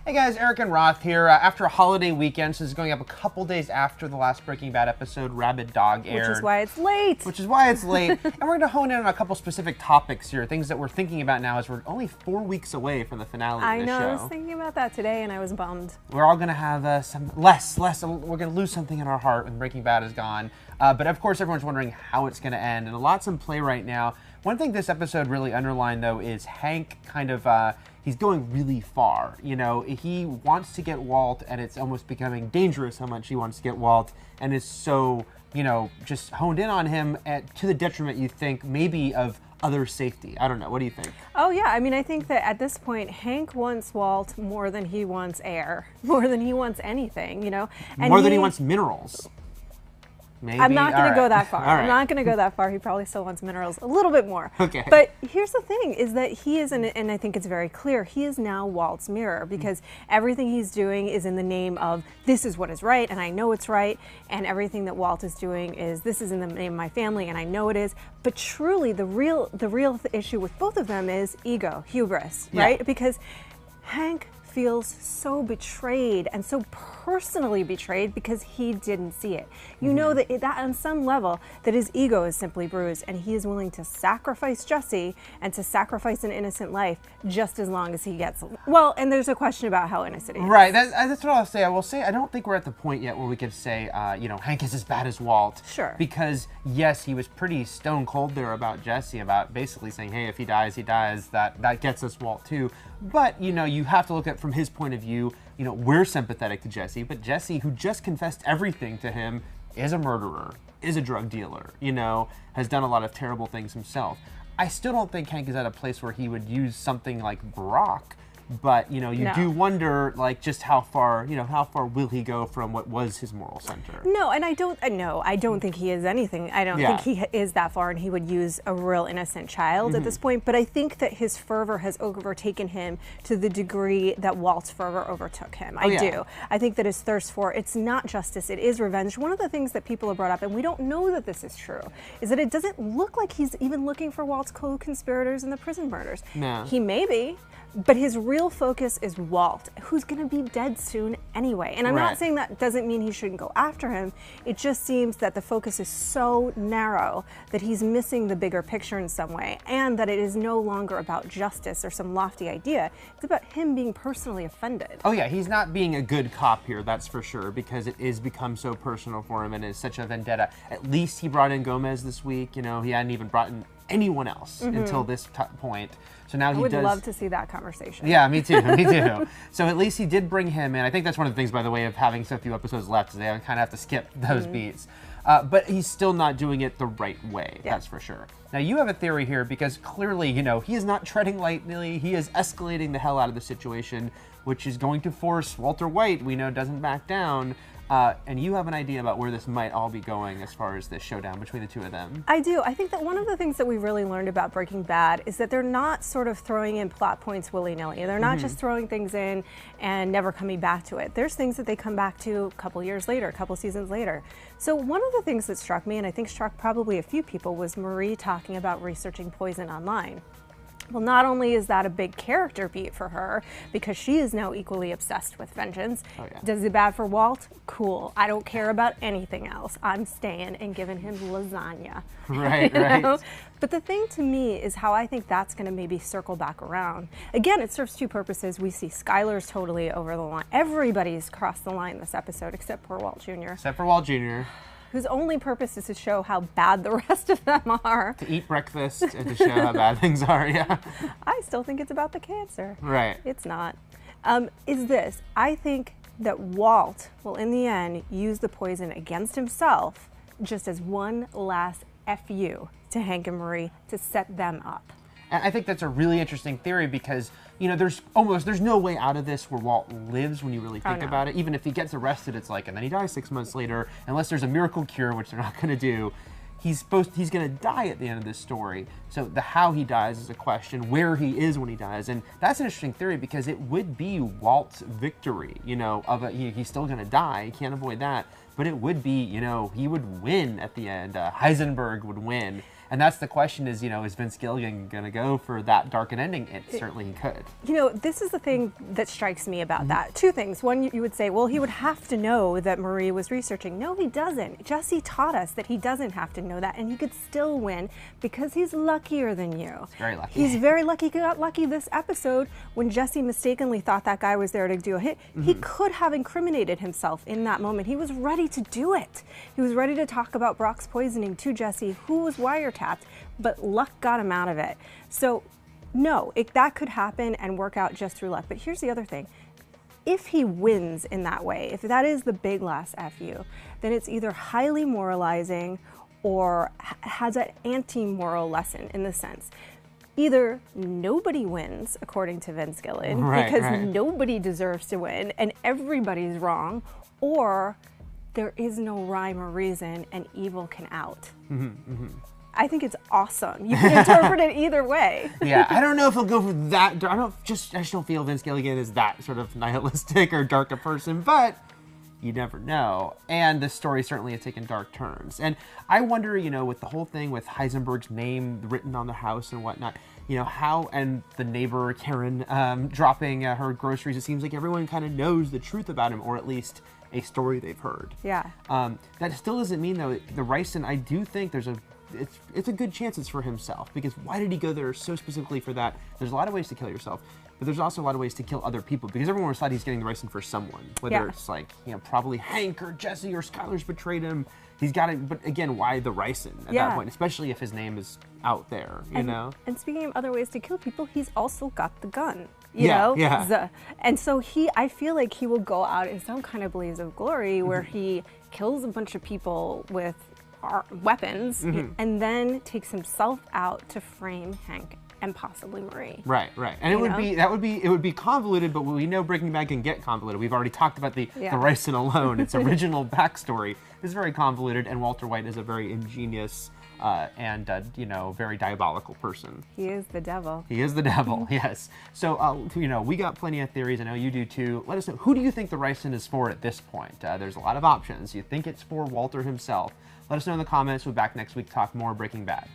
Hey guys, Eric and Roth here. After a holiday weekend, so this is going up a couple days after the last Breaking Bad episode, Rabid Dog aired. Which is why it's late. And we're going to hone in on a couple specific topics here, things that we're thinking about now as we're only 4 weeks away from the finale of the show. I was thinking about that today and I was bummed. We're all going to have some less, we're going to lose something in our heart when Breaking Bad is gone. But of course, everyone's wondering how it's going to end, and a lot's in play right now. One thing this episode really underlined, though, is Hank kind of, he's going really far. You know, he wants to get Walt, and it's almost becoming dangerous how much he wants to get Walt, and is so, you know, just honed in on him to the detriment, you think, maybe of other safety. I don't know. What do you think? Oh, yeah. I mean, I think that at this point, Hank wants Walt more than he wants air, more than he wants anything, you know? And more than he wants minerals. Maybe. I'm not going to go that far. All right. I'm not going to go that far. He probably still wants minerals a little bit more. Okay. But here's the thing, is that he is, and I think it's very clear, he is now Walt's mirror, because everything he's doing is in the name of this is what is right, and I know it's right, and everything that Walt is doing is this is in the name of my family, and I know it is. But truly, the real issue with both of them is ego, hubris, right? Because Hank feels so betrayed and so personally betrayed because he didn't see it. You know that on some level that his ego is simply bruised, and he is willing to sacrifice Jesse and to sacrifice an innocent life just as long as he gets. Well, and there's a question about how innocent he is. Right. That's what I'll say. I will say I don't think we're at the point yet where we could say, you know, Hank is as bad as Walt. Sure. Because yes, he was pretty stone cold there about Jesse, about basically saying, hey, if he dies, he dies. That gets us Walt too. But, you know, you have to look at it from his point of view. You know, we're sympathetic to Jesse, but Jesse, who just confessed everything to him, is a murderer, is a drug dealer, you know, has done a lot of terrible things himself. I still don't think Hank is at a place where he would use something like Brock. But, you know, you do wonder, like, just how far will he go from what was his moral center? No, and I don't think he is anything. I don't think he is that far, and he would use a real innocent child at this point. But I think that his fervor has overtaken him to the degree that Walt's fervor overtook him. I do. I think that his thirst for, it's not justice, it is revenge. One of the things that people have brought up, and we don't know that this is true, is that it doesn't look like he's even looking for Walt's co-conspirators in the prison murders. No. He may be. But his real focus is Walt, who's going to be dead soon anyway. And I'm not saying that doesn't mean he shouldn't go after him. It just seems that the focus is so narrow that he's missing the bigger picture in some way, and that it is no longer about justice or some lofty idea. It's about him being personally offended. Oh yeah, he's not being a good cop here, that's for sure, because it is become so personal for him and is such a vendetta. At least he brought in Gomez this week. You know, he hadn't even brought in anyone else until this point. So now I would love to see that conversation. Yeah, me too, me too. So at least he did bring him in. I think that's one of the things, by the way, of having so few episodes left, is they kind of have to skip those beats. But he's still not doing it the right way, that's for sure. Now, you have a theory here, because clearly, you know, he is not treading lightly. He is escalating the hell out of the situation, which is going to force Walter White, we know, doesn't back down. And you have an idea about where this might all be going as far as this showdown between the two of them. I do. I think that one of the things that we really learned about Breaking Bad is that they're not sort of throwing in plot points willy-nilly. They're not just throwing things in and never coming back to it. There's things that they come back to a couple years later, a couple seasons later. So one of the things that struck me, and I think struck probably a few people, was Marie talking about researching poison online. Well, not only is that a big character beat for her, because she is now equally obsessed with vengeance. Oh, yeah. Does it bad for Walt? Cool. I don't care about anything else. I'm staying and giving him lasagna. Right, you right. know? But the thing to me is how I think that's going to maybe circle back around. Again, it serves two purposes. We see Skyler's totally over the line. Everybody's crossed the line this episode except for Walt Jr. Except for Walt Jr. Whose only purpose is to show how bad the rest of them are. To eat breakfast and to show how bad things are, yeah. I still think it's about the cancer. Right. It's not. I think that Walt will, in the end, use the poison against himself just as one last FU to Hank and Marie to set them up. And I think that's a really interesting theory, because, you know, there's no way out of this where Walt lives when you really think about it. Even if he gets arrested, it's like, and then he dies 6 months later, unless there's a miracle cure, which they're not going to do. He's going to die at the end of this story. So the how he dies is a question, where he is when he dies. And that's an interesting theory, because it would be Walt's victory, you know, he's still going to die. He can't avoid that. But it would be, you know, he would win at the end. Heisenberg would win. And that's the question is, is Vince Gilligan going to go for that darkened ending? Certainly he could. This is the thing that strikes me about that. Two things. One, you would say, well, he would have to know that Marie was researching. No, he doesn't. Jesse taught us that he doesn't have to know that, and he could still win because he's luckier than you. He's very lucky. He's very lucky. He got lucky this episode when Jesse mistakenly thought that guy was there to do a hit. He could have incriminated himself in that moment. He was ready to do it. He was ready to talk about Brock's poisoning to Jesse, who was wiretapped, but luck got him out of it. So no, that could happen and work out just through luck. But here's the other thing. If he wins in that way, if that is the big last FU, then it's either highly moralizing or has an anti-moral lesson in the sense. Either nobody wins, according to Vince Gilligan, because nobody deserves to win and everybody's wrong, or there is no rhyme or reason and evil can out. I think it's awesome. You can interpret it either way. Yeah, I don't know if he'll go for that. I just don't feel Vince Gilligan is that sort of nihilistic or dark a person, but you never know. And the story certainly has taken dark turns. And I wonder, with the whole thing with Heisenberg's name written on the house and whatnot, how, and the neighbor Karen dropping her groceries, it seems like everyone kind of knows the truth about him, or at least a story they've heard. Yeah. That still doesn't mean, though, the Ricin, I do think it's a good chance it's for himself, because why did he go there so specifically for that? There's a lot of ways to kill yourself, but there's also a lot of ways to kill other people, because everyone was thought he's getting the Ricin for someone, whether it's like, probably Hank or Jesse or Skylar's betrayed him. He's got it, but again, why the Ricin at that point, especially if his name is out there, you know? And speaking of other ways to kill people, he's also got the gun. You know? And so I feel like he will go out in some kind of blaze of glory where he kills a bunch of people with weapons and then takes himself out to frame Hank and possibly Marie. Right. And it would be convoluted, but we know Breaking Bad can get convoluted. We've already talked about the Ricin alone. Its original backstory is very convoluted, and Walter White is a very ingenious and very diabolical person. He is the devil. He is the devil, yes. So, we got plenty of theories. I know you do too. Let us know, who do you think the Ricin is for at this point? There's a lot of options. You think it's for Walter himself? Let us know in the comments. We'll be back next week to talk more Breaking Bad.